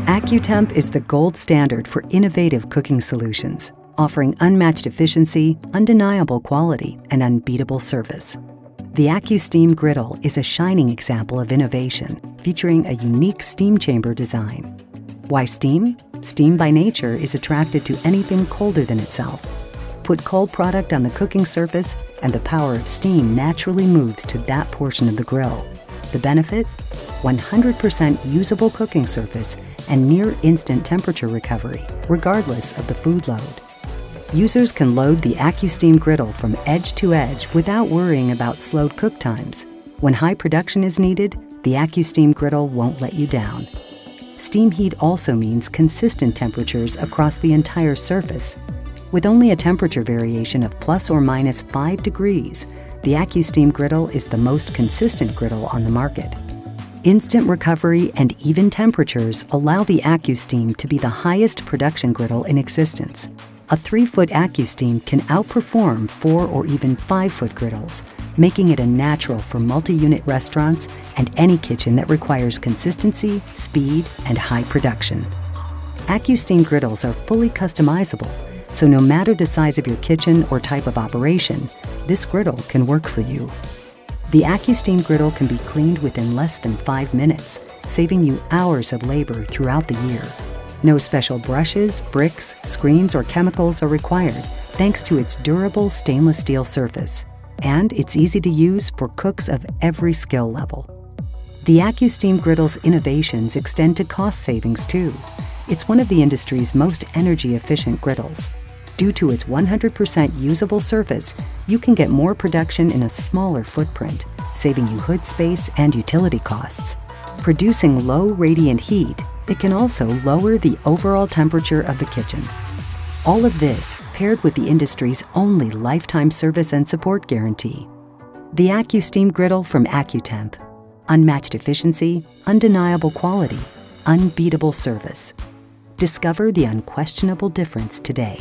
AccuTemp is the gold standard for innovative cooking solutions, offering unmatched efficiency, undeniable quality, and unbeatable service. The Accu-Steam Griddle is a shining example of innovation, featuring a unique steam chamber design. Why steam? Steam by nature is attracted to anything colder than itself. Put cold product on the cooking surface, and the power of steam naturally moves to that portion of the grill. The benefit? 100% usable cooking surface and near-instant temperature recovery, regardless of the food load. Users can load the Accu-Steam Griddle from edge to edge without worrying about slowed cook times. When high production is needed, the Accu-Steam Griddle won't let you down. Steam heat also means consistent temperatures across the entire surface. With only a temperature variation of plus or minus 5 degrees, the Accu-Steam Griddle is the most consistent griddle on the market. Instant recovery and even temperatures allow the Accu-Steam to be the highest production griddle in existence. A 3-foot Accu-Steam can outperform 4 or even 5-foot griddles, making it a natural for multi-unit restaurants and any kitchen that requires consistency, speed, and high production. Accu-Steam griddles are fully customizable, so no matter the size of your kitchen or type of operation, this griddle can work for you. The Accu-Steam Griddle can be cleaned within less than 5 minutes, saving you hours of labor throughout the year. No special brushes, bricks, screens, or chemicals are required, thanks to its durable stainless steel surface. And it's easy to use for cooks of every skill level. The Accu-Steam Griddle's innovations extend to cost savings too. It's one of the industry's most energy-efficient griddles. Due to its 100% usable surface, you can get more production in a smaller footprint, saving you hood space and utility costs. Producing low radiant heat, it can also lower the overall temperature of the kitchen. All of this paired with the industry's only lifetime service and support guarantee. The Accu-Steam Griddle from AccuTemp. Unmatched efficiency, undeniable quality, unbeatable service. Discover the unquestionable difference today.